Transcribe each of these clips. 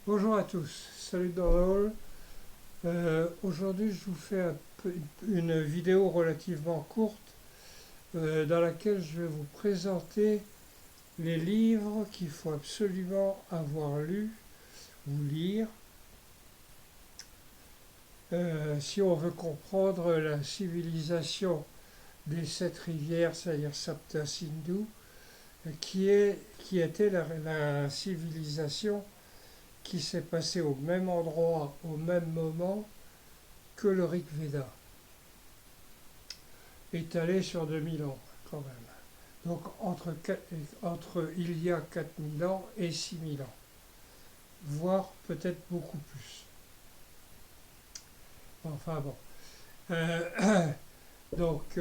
Bonjour à tous, salut dans le hall. Aujourd'hui, je vous fais une vidéo relativement courte dans laquelle je vais vous présenter les livres qu'il faut absolument avoir lus ou lire si on veut comprendre la civilisation des sept rivières, c'est-à-dire Sapta Sindhu, qui était la civilisation qui s'est passée au même endroit, au même moment que le Rig Veda, étalé sur 2000 ans quand même. Donc entre il y a 4000 ans et 6000 ans, voire peut-être beaucoup plus. Enfin bon. Euh, donc,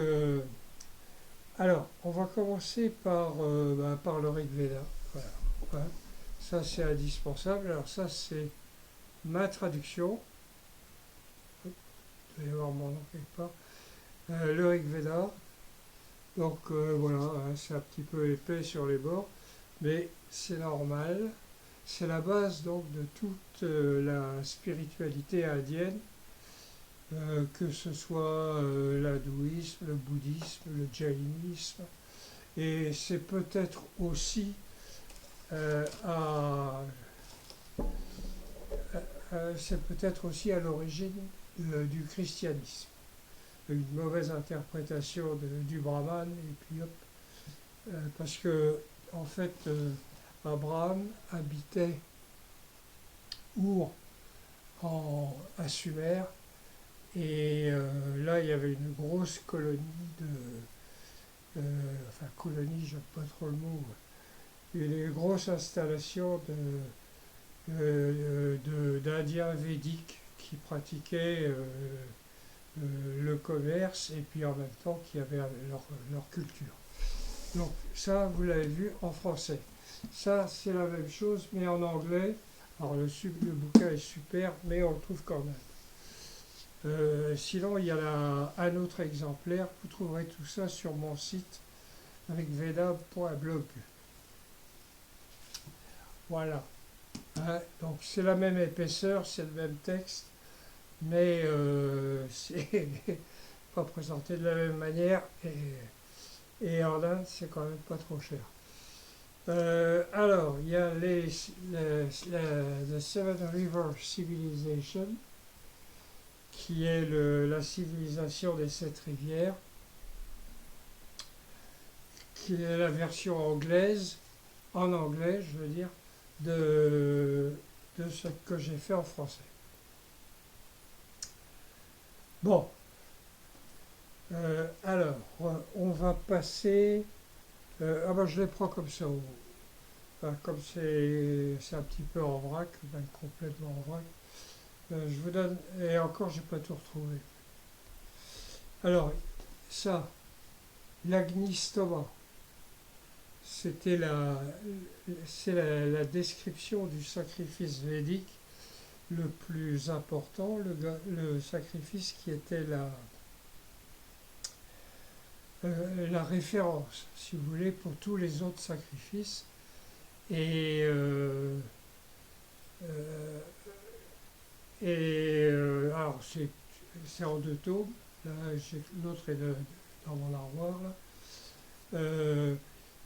alors, on va commencer par le Rig Veda. Voilà. Hein. Ça, c'est indispensable. Alors, ça, c'est ma traduction. Vous allez voir mon nom quelque part. Le Rig Veda. Donc, voilà, hein, c'est un petit peu épais sur les bords, mais c'est normal. C'est la base donc de toute la spiritualité indienne, que ce soit l'hindouisme, le bouddhisme, le jainisme, et c'est peut-être aussi euh, à, c'est peut-être aussi à l'origine du christianisme. Une mauvaise interprétation du brahman, et puis hop, parce que en fait, Abraham habitait Our à Sumer. Et là, il y avait une grosse colonie enfin colonie, j'aime pas trop le mot, une grosse installation d'Indiens védiques qui pratiquaient le commerce et puis en même temps qui avaient leur culture. Donc ça, vous l'avez vu en français. Ça, c'est la même chose, mais en anglais. Alors le bouquin est super, mais on le trouve quand même. Sinon, il y a un autre exemplaire. Vous trouverez tout ça sur mon site avec veda.blog. Voilà. Hein, donc c'est la même épaisseur, c'est le même texte, mais c'est pas présenté de la même manière. Et en Inde, c'est quand même pas trop cher. Alors, il y a The Seven River Civilization, qui est la civilisation des sept rivières, qui est la version anglaise, en anglais, je veux dire, de, de ce que j'ai fait en français. Bon, alors, on va passer. Ah ben, je les prends comme ça. Enfin, comme c'est un petit peu en vrac, même complètement en vrac. Je vous donne. Et encore, j'ai pas tout retrouvé. Alors, ça, l'agnistoma, c'était c'est la description du sacrifice védique le plus important, le sacrifice qui était la référence, si vous voulez, pour tous les autres sacrifices. Et, euh, alors, c'est en deux tomes. Là, l'autre est dans mon armoire. Là.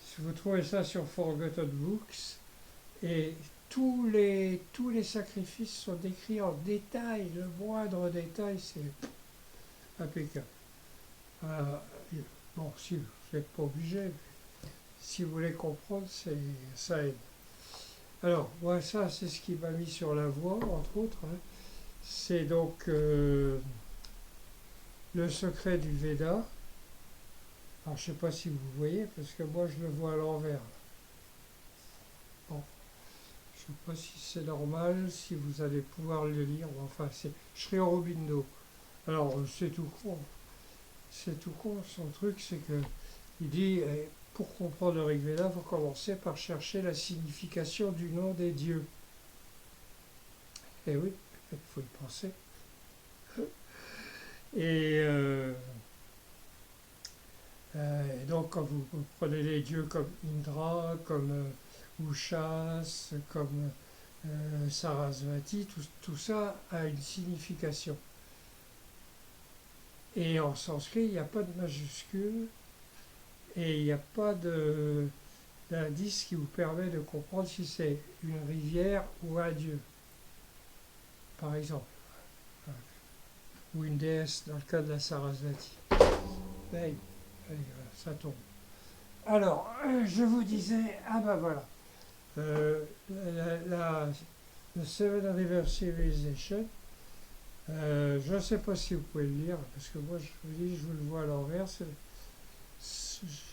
Si vous trouvez ça sur Forgotten Books, et tous les sacrifices sont décrits en détail, le moindre détail, c'est impeccable. Euh, bon, si vous n'êtes pas obligé, si vous voulez comprendre, ça aide. Alors, moi, ça, c'est ce qui m'a mis sur la voie, entre autres. Hein. C'est donc le secret du Veda. Alors, je ne sais pas si vous voyez, parce que moi, je le vois à l'envers. Bon, je ne sais pas si c'est normal, si vous allez pouvoir le lire. Enfin, c'est Sri Aurobindo. Alors, c'est tout con. C'est tout con. Son truc, c'est que il dit, pour comprendre le Rig Veda, il faut commencer par chercher la signification du nom des dieux. Eh oui, il faut y penser. Et, donc, quand vous prenez les dieux comme Indra, comme Ushas, comme Sarasvati, tout ça a une signification. Et en sanskrit, il n'y a pas de majuscule et il n'y a pas d'indice qui vous permet de comprendre si c'est une rivière ou un dieu, par exemple, ou une déesse dans le cas de la Sarasvati. Ben, ça tombe. Alors, je vous disais, ah ben voilà, le Seven River Civilization, je ne sais pas si vous pouvez le lire, parce que moi je vous dis, je vous le vois à l'envers,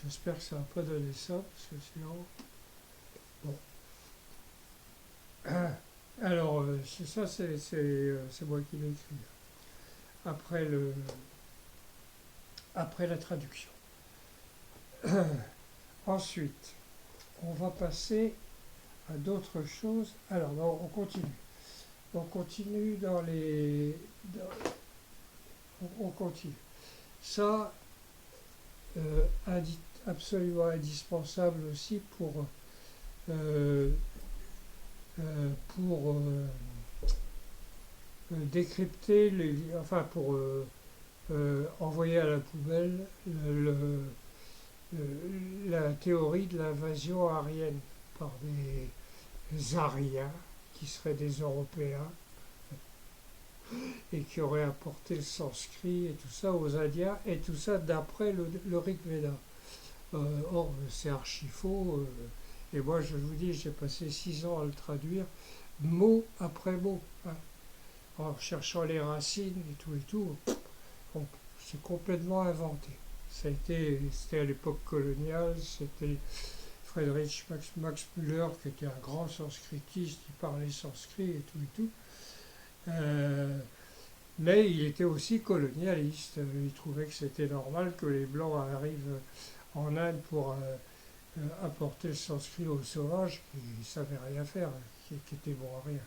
j'espère que ça ne va pas donner ça, parce que sinon... Bon. Alors, c'est ça, c'est moi qui l'ai écrit, après, après la traduction. Ensuite, on va passer à d'autres choses. Alors, on continue. On continue dans les... on continue. Ça, absolument indispensable aussi euh, pour décrypter, enfin pour envoyer à la poubelle la théorie de l'invasion aryenne par des Aryens qui seraient des Européens et qui auraient apporté le sanskrit et tout ça aux Indiens, et tout ça d'après le Rig Veda. Or, c'est archi faux, et moi je vous dis, j'ai passé 6 ans à le traduire, mot après mot, hein, en cherchant les racines et tout, bon, c'est complètement inventé. C'était à l'époque coloniale, c'était Friedrich Max Müller qui était un grand sanskritiste, il parlait sanskrit et tout. Mais il était aussi colonialiste. Il trouvait que c'était normal que les Blancs arrivent en Inde pour apporter le sanskrit aux sauvages qui ne savaient rien faire, qui étaient bons à rien.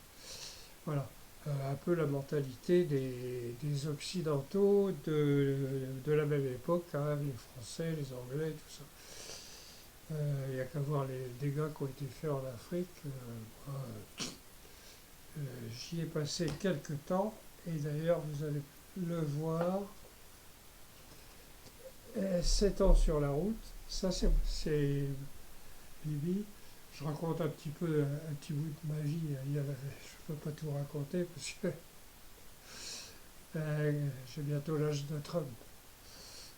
Voilà. Un peu la mentalité des Occidentaux de la même époque, hein, les Français, les Anglais, tout ça. Il n'y a qu'à voir les dégâts qui ont été faits en Afrique. J'y ai passé quelques temps, et d'ailleurs vous allez le voir, 7 ans sur la route, ça c'est Bibi. Je raconte un petit peu, un petit bout de ma vie, je ne peux pas tout raconter parce que j'ai bientôt l'âge de Trump.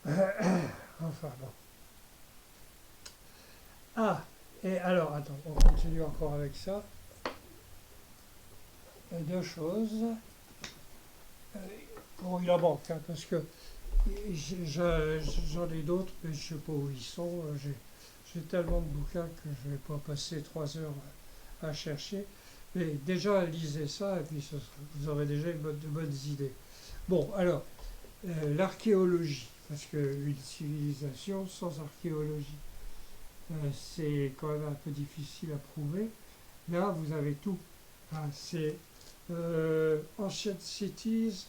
Enfin bon. Ah, et alors, attends, on continue encore avec ça. Deux choses. Bon, il en manque, hein, parce que j'en ai d'autres, mais je ne sais pas où ils sont. J'ai tellement de bouquins que je ne vais pas passer 3 heures à chercher. Mais déjà, lisez ça, et puis vous aurez déjà de bonnes idées. Bon, alors, l'archéologie, parce qu'une civilisation sans archéologie, c'est quand même un peu difficile à prouver. Là, vous avez tout. Hein, c'est Ancient Cities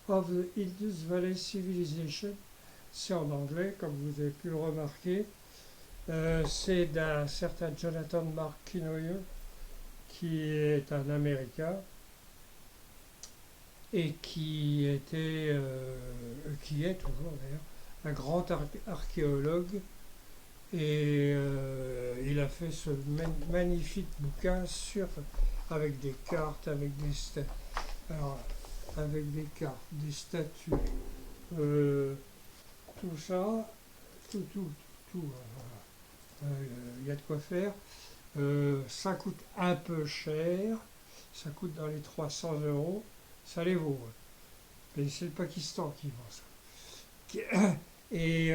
of the Indus Valley Civilization. C'est en anglais, comme vous avez pu le remarquer. C'est d'un certain Jonathan Mark Kinoyer, qui est un Américain et qui est toujours d'ailleurs un grand archéologue, et il a fait ce magnifique bouquin avec des cartes, avec des cartes, des statues, tout ça, tout. Il y a de quoi faire. Ça coûte un peu cher, ça coûte dans les 300 €, ça les vaut. Mais c'est le Pakistan qui vend ça. Et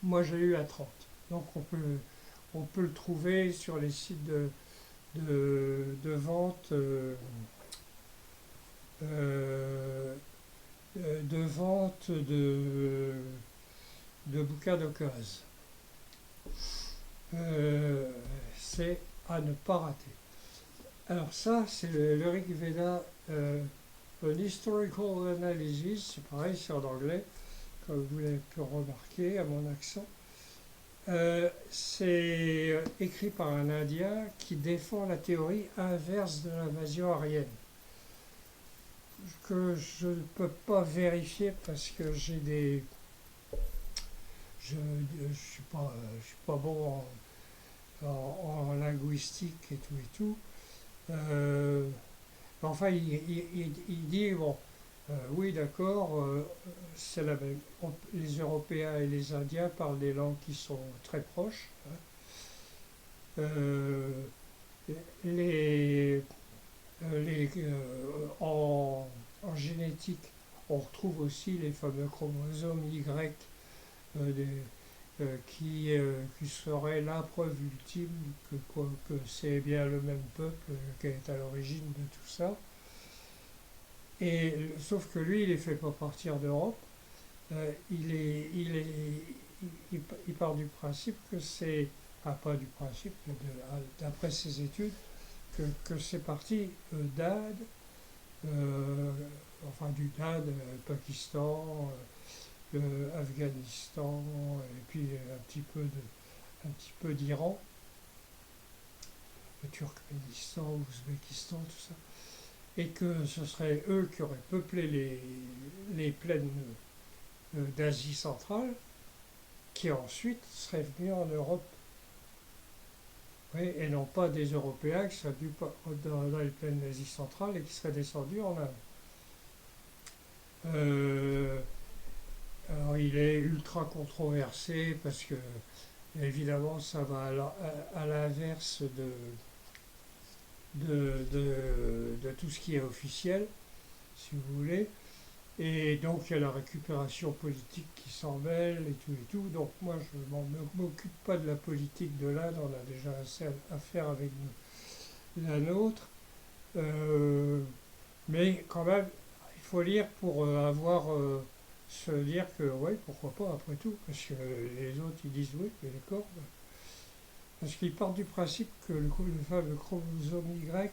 moi j'ai eu à 30. Donc on peut le trouver sur les sites de vente de bouquins d'occasion. C'est à ne pas rater. Alors ça, c'est le Rig Veda, an Historical Analysis, c'est pareil, c'est en anglais, comme vous l'avez pu remarquer à mon accent. C'est écrit par un Indien qui défend la théorie inverse de l'invasion aryenne, que je ne peux pas vérifier parce que j'ai des... je suis pas bon en linguistique et tout. Euh, enfin, il dit, bon, oui, d'accord, c'est la même. Les Européens et les Indiens parlent des langues qui sont très proches. Hein. Euh, les, en génétique, on retrouve aussi les fameux chromosomes Y des, qui serait la preuve ultime que c'est bien le même peuple qui est à l'origine de tout ça. Et sauf que lui, il ne les fait pas partir d'Europe. Il, est, il part du principe que c'est, pas du principe, mais d'après ses études, que c'est parti d'Inde, euh, enfin du d'Inde, Pakistan, Afghanistan, et puis un petit peu d'Iran, le Turkménistan, Ouzbékistan, tout ça, et que ce serait eux qui auraient peuplé les plaines d'Asie centrale, qui ensuite seraient venus en Europe. Oui, et non pas des Européens qui seraient venus dans les plaines d'Asie centrale et qui seraient descendus en Inde. Euh, alors il est ultra controversé parce que évidemment ça va à l'inverse de tout ce qui est officiel, si vous voulez. Et donc il y a la récupération politique qui s'en mêle et tout et tout. Donc moi je ne m'occupe pas de la politique de l'Inde, on a déjà assez à faire avec la nôtre. Euh, mais quand même, il faut lire pour se dire que oui, pourquoi pas après tout, parce que les autres ils disent oui, mais d'accord. Parce qu'ils partent du principe que le fameux chromosome Y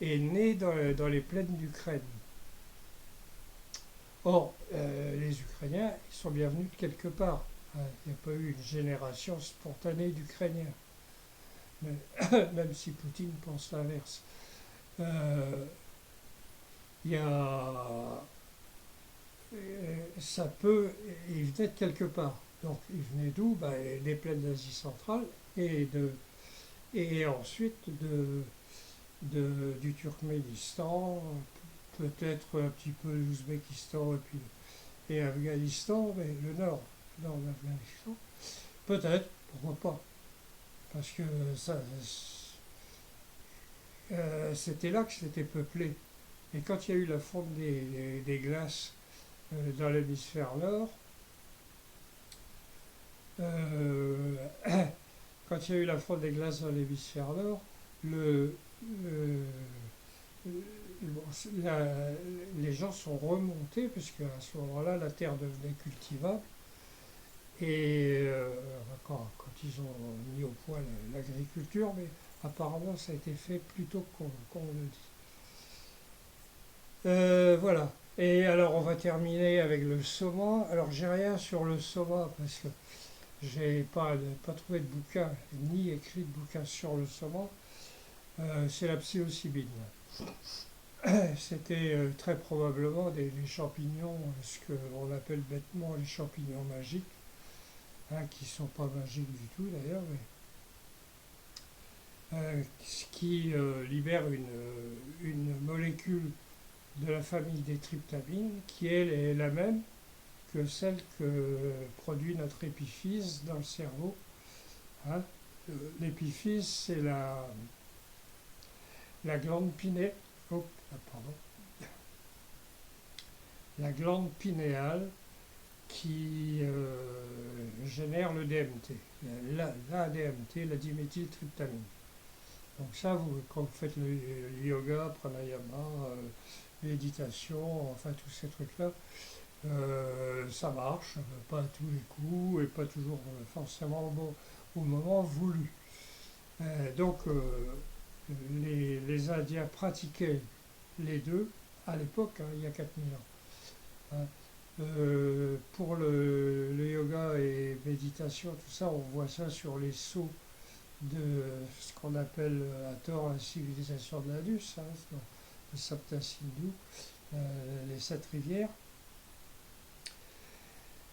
est né dans les plaines d'Ukraine. Or, les Ukrainiens, ils sont bien venus de quelque part. Hein. Il n'y a pas eu une génération spontanée d'Ukrainiens, même si Poutine pense l'inverse. Euh, il y a, ça peut, il venait de quelque part. Donc, il venait d'où? Ben, des plaines d'Asie centrale et ensuite du Turkménistan, peut-être un petit peu l'Ouzbékistan et Afghanistan, mais le nord de l'Afghanistan, peut-être, pourquoi pas, parce que ça, c'était là que c'était peuplé. Et quand il y a eu la fonte des glaces dans l'hémisphère nord, euh, quand il y a eu la fonte des glaces dans l'hémisphère nord, le, le- bon, les gens sont remontés, puisque à ce moment-là, la terre devenait cultivable. Et quand ils ont mis au point l'agriculture, mais apparemment ça a été fait plus tôt qu'on le dit. Voilà. Et alors on va terminer avec le soma. Alors j'ai rien sur le soma parce que j'ai pas trouvé de bouquin, ni écrit de bouquin sur le soma. C'est la psilocybine. C'était très probablement des champignons, ce qu'on appelle bêtement les champignons magiques, hein, qui ne sont pas magiques du tout d'ailleurs, mais qui libèrent une molécule de la famille des tryptamines, qui elle est la même que celle que produit notre épiphyse dans le cerveau. Hein. L'épiphyse, c'est la glande pinéale. Oh, pardon. La glande pinéale qui génère le DMT, la DMT, la diméthyltryptamine. Donc ça, quand vous faites le yoga, pranayama, méditation, enfin tous ces trucs-là, ça marche, pas à tous les coups et pas toujours forcément au moment voulu. Donc les Indiens pratiquaient les deux à l'époque, hein, il y a 4000 ans. Hein. Pour le yoga et méditation, tout ça, on voit ça sur les sceaux de ce qu'on appelle à tort la civilisation de l'Indus, hein, dans le Sapta-Sindhu, les sept rivières.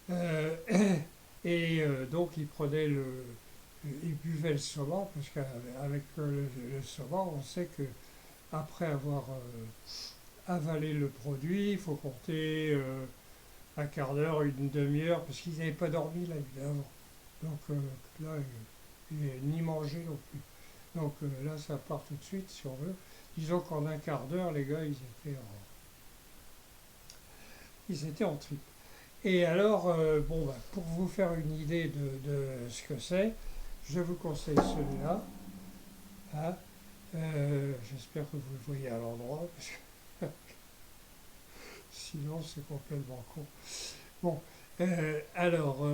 Euh, donc il prenait il buvait le soma, parce qu'avec le soma, on sait que après avoir avalé le produit, il faut compter un quart d'heure, une demi-heure, parce qu'ils n'avaient pas dormi la nuit avant. Donc là, ni mangé non plus. Donc là, ça part tout de suite, si on veut. Disons qu'en un quart d'heure, les gars, ils étaient en trip. Et alors, bon, bah, pour vous faire une idée de ce que c'est, je vous conseille celui-là. Hein. J'espère que vous le voyez à l'endroit, parce que sinon c'est complètement con. Bon, alors,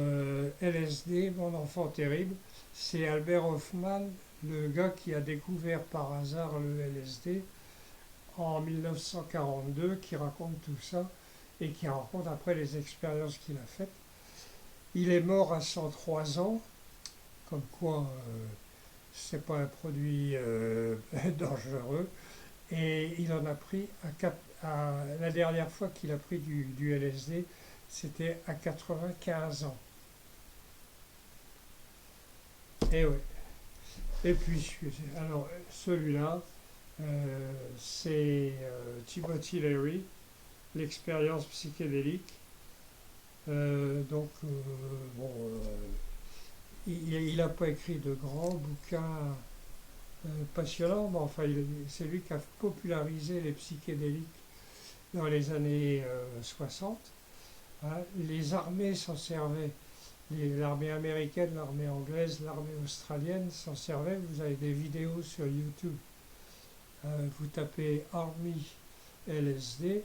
LSD, mon enfant terrible, c'est Albert Hoffman, le gars qui a découvert par hasard le LSD en 1942, qui raconte tout ça et qui raconte après les expériences qu'il a faites. Il est mort à 103 ans, comme quoi c'est pas un produit dangereux, et il en a pris la dernière fois qu'il a pris du LSD, c'était à 95 ans. Et ouais. Et puis, alors celui-là, c'est Timothy Leary, l'expérience psychédélique. Donc, bon, il n'a pas écrit de grands bouquins passionnants, mais enfin, c'est lui qui a popularisé les psychédéliques dans les années 60. Hein. Les armées s'en servaient. L'armée américaine, l'armée anglaise, l'armée australienne s'en servaient. Vous avez des vidéos sur YouTube. Vous tapez Army LSD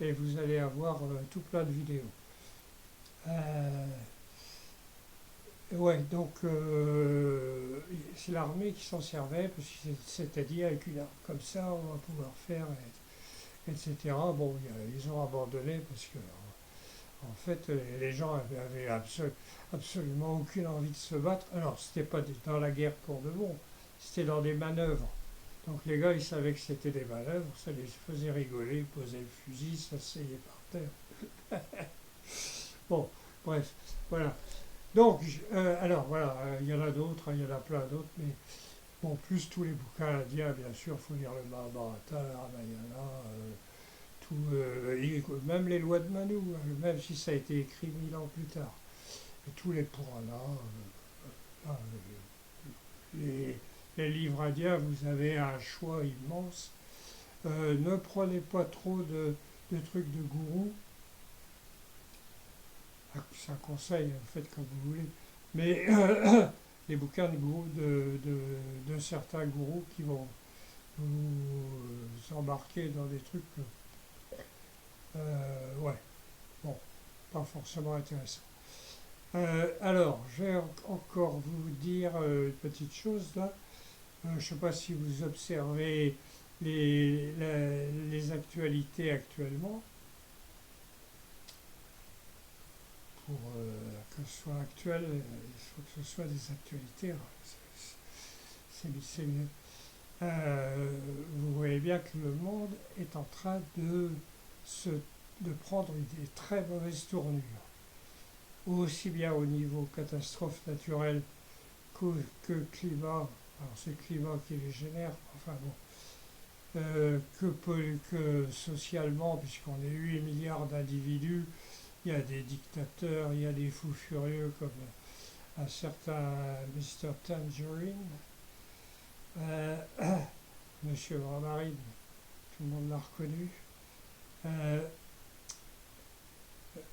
et vous allez avoir tout plein de vidéos. Ouais, donc c'est l'armée qui s'en servait, parce que c'est-à-dire avec une arme comme ça, on va pouvoir faire, etc. Bon, ils ont abandonné parce que en fait, les gens avaient absolument aucune envie de se battre. Alors, c'était pas dans la guerre pour de bon, c'était dans des manœuvres. Donc les gars, ils savaient que c'était des manœuvres, ça les faisait rigoler, ils posaient le fusil, s'asseyaient par terre. Bon, bref, voilà. Donc, alors voilà, il y en a d'autres, il y en a plein d'autres, mais bon, plus tous les bouquins indiens, bien sûr, il faut lire le Mahabharata, le Ramayana, même les lois de Manu, hein, même si ça a été écrit 1000 ans plus tard. Et tous les Puranas, les, les livres indiens, vous avez un choix immense. Ne prenez pas trop de trucs de gourou. C'est un conseil, faites comme vous voulez. Mais les bouquins de, gourou, de certains gourous qui vont vous embarquer dans des trucs, ouais, bon, pas forcément intéressants. Alors, je vais encore vous dire une petite chose là. Je ne sais pas si vous observez les actualités actuellement. Pour que ce soit actuel, il faut que ce soit des actualités. C'est mieux. Vous voyez bien que le monde est en train de prendre des très mauvaises tournures, aussi bien au niveau catastrophe naturelle que climat. Alors c'est le climat qui les génère, enfin bon, que socialement, puisqu'on est 8 milliards d'individus, il y a des dictateurs, il y a des fous furieux comme un certain Mr. Tangerine, euh, Monsieur Bramarine, tout le monde l'a reconnu. Euh,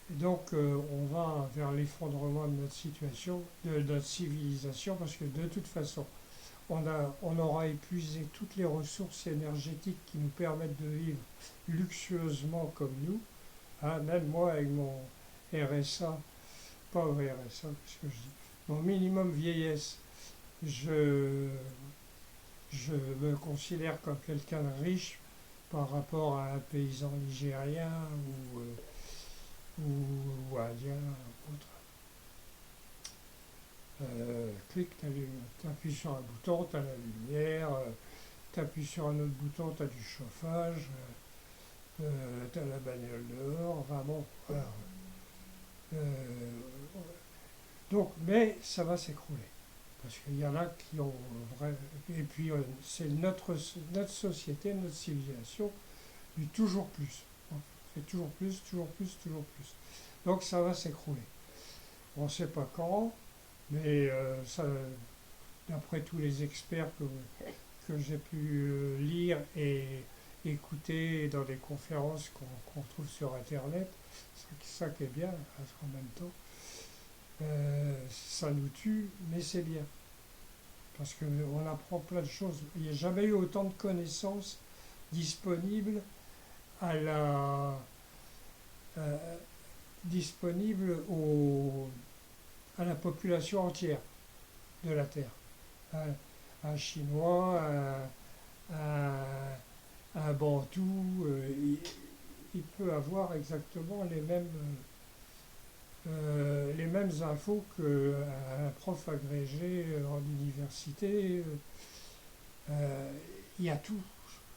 donc on va vers l'effondrement de notre situation, de notre civilisation, parce que de toute façon, on aura épuisé toutes les ressources énergétiques qui nous permettent de vivre luxueusement comme nous. Hein, même moi avec mon RSA, pas RSA, qu'est-ce que je dis, mon minimum vieillesse, je, je me considère comme quelqu'un de riche par rapport à un paysan nigérien ou indien, autre. Clic, tu appuies sur un bouton, tu as la lumière, tu appuies sur un autre bouton, tu as du chauffage, tu as la bagnole dehors, enfin bon, voilà. Euh, donc, mais ça va s'écrouler. Parce qu'il y en a qui ont vrai. Et puis, c'est notre société, notre civilisation, du toujours plus. On fait toujours plus, toujours plus, toujours plus. Donc, ça va s'écrouler. On ne sait pas quand, mais ça, d'après tous les experts que j'ai pu lire et écouter dans des conférences qu'on trouve sur Internet, c'est ça qui est bien, en même temps. Ça nous tue, mais c'est bien. Parce qu'on apprend plein de choses. Il n'y a jamais eu autant de connaissances disponibles à la, euh, disponibles à la population entière de la Terre. Un Chinois, un Bantou, il peut avoir exactement les mêmes infos qu'un prof agrégé en université. Euh, il y a tout,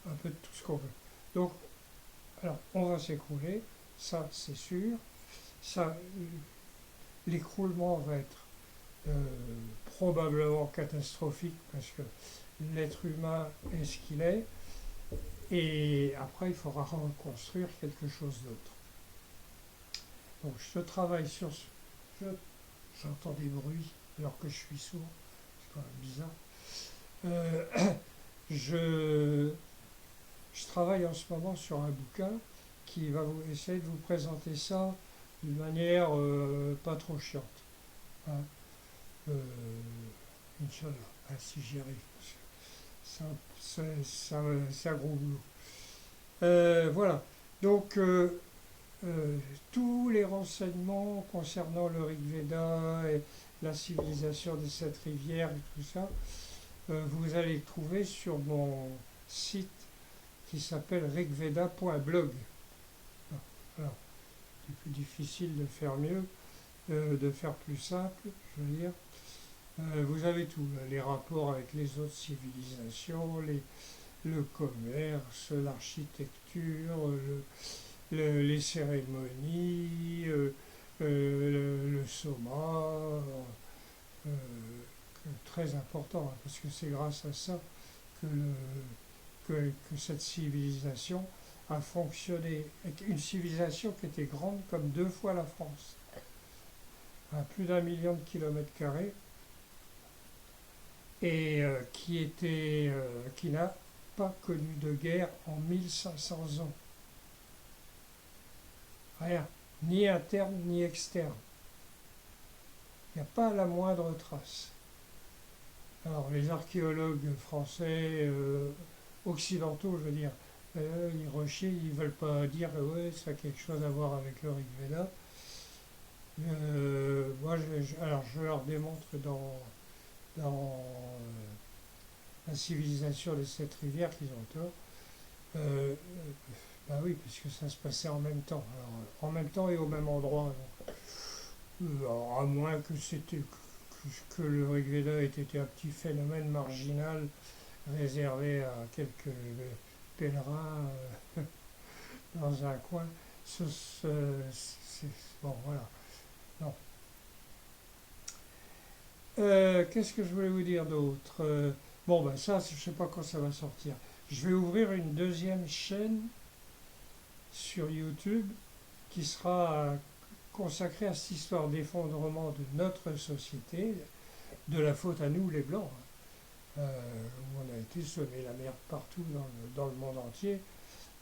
un peu de tout ce qu'on veut. Donc, alors, on va s'écrouler, ça c'est sûr. Ça, l'écroulement va être euh, probablement catastrophique parce que l'être humain est ce qu'il est. Et après, il faudra reconstruire quelque chose d'autre. Donc, je travaille sur ce. J'entends des bruits alors que je suis sourd. C'est quand même bizarre. Euh, je, je travaille en ce moment sur un bouquin qui va essayer de vous présenter ça d'une manière pas trop chiante. Hein. Euh, Inch'Allah, hein, si j'y arrive. Ça, c'est un gros boulot. Voilà. Donc, tous les renseignements concernant le Rig Veda et la civilisation de cette rivière et tout ça, vous allez le trouver sur mon site qui s'appelle rigveda.blog. Alors, c'est plus difficile de faire mieux, de faire plus simple, je veux dire. Vous avez tout, les rapports avec les autres civilisations, le commerce, l'architecture, les cérémonies, le soma, euh, très important, hein, parce que c'est grâce à ça que, que cette civilisation a fonctionné. Une civilisation qui était grande comme 2 fois la France, à plus d'1 million de kilomètres carrés, et qui n'a pas connu de guerre en 1500 ans. Rien, ni interne ni externe. Il n'y a pas la moindre trace. Alors les archéologues français, occidentaux, je veux dire, ils rechient, ils ne veulent pas dire ouais, ça a quelque chose à voir avec le Rig Veda. Moi, alors je leur démontre dans la civilisation de cette rivière qu'ils ont tort. Euh, bah oui, puisque ça se passait en même temps. Alors, en même temps et au même endroit. Alors, à moins que le Rig Veda ait été un petit phénomène marginal réservé à quelques pèlerins dans un coin. Bon, voilà. Non. Qu'est-ce que je voulais vous dire d'autre? Bon, ben ça, je ne sais pas quand ça va sortir. Je vais ouvrir une deuxième chaîne sur YouTube qui sera consacrée à cette histoire d'effondrement de notre société, de la faute à nous les Blancs, hein, où on a été semé la merde partout dans le monde entier.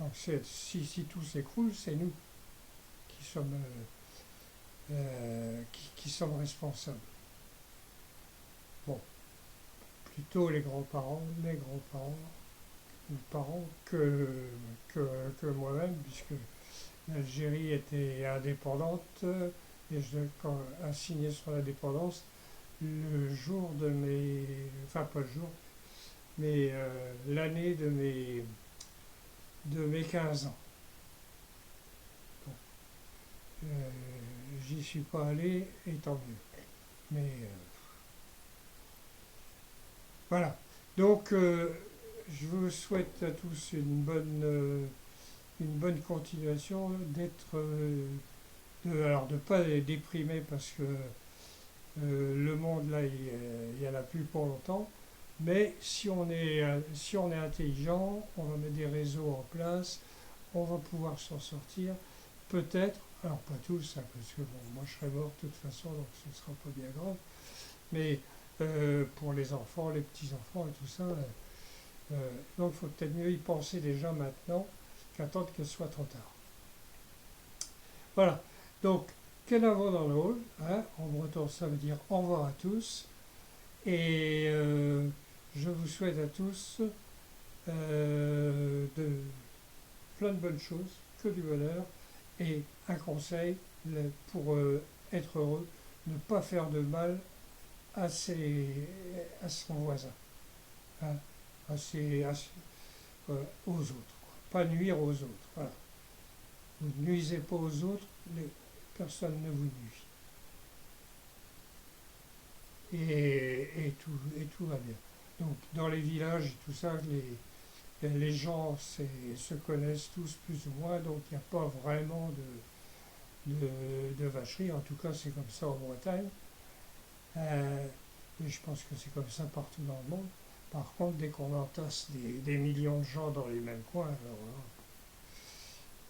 Donc si tout s'écroule, c'est nous qui sommes, qui sommes responsables. Bon, plutôt les grands-parents, mes grands-parents, mes parents que moi-même, puisque l'Algérie était indépendante et quand a signé sur l'indépendance le jour de mes, enfin pas le jour, mais l'année de mes 15 ans. Bon. J'y suis pas allé, et tant mieux. Mais voilà. Donc, je vous souhaite à tous une bonne continuation, alors de ne pas être déprimé parce que le monde là, il y en a plus pour longtemps. Mais si on est intelligent, on va mettre des réseaux en place, on va pouvoir s'en sortir. Peut-être, alors pas tous, hein, parce que bon, moi je serai mort de toute façon, donc ce ne sera pas bien grave. Mais pour les enfants, les petits-enfants et tout ça, donc il faut peut-être mieux y penser déjà maintenant qu'attendre que ce soit trop tard. Voilà. Donc, quel avant dans le hall, hein, en breton ça veut dire au revoir à tous. Et je vous souhaite à tous de plein de bonnes choses, que du bonheur. Et un conseil pour être heureux, ne pas faire de mal à son voisin, hein, aux autres, quoi. Pas nuire aux autres. Voilà. Vous ne nuisez pas aux autres, personne ne vous nuit. Et tout va bien. Donc dans les villages et tout ça, les gens se connaissent tous plus ou moins, donc il n'y a pas vraiment de vacherie. En tout cas, c'est comme ça en Bretagne. Et je pense que c'est comme ça partout dans le monde. Par contre, dès qu'on entasse des millions de gens dans les mêmes coins, alors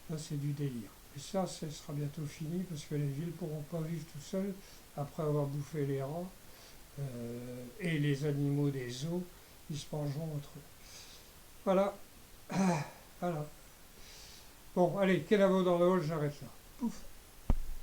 là c'est du délire. Et ça sera bientôt fini parce que les villes ne pourront pas vivre tout seules après avoir bouffé les rats et les animaux des eaux, ils se mangeront entre eux. Voilà. Voilà. Bon, allez, quel avo dans le hall, j'arrête là. Pouf.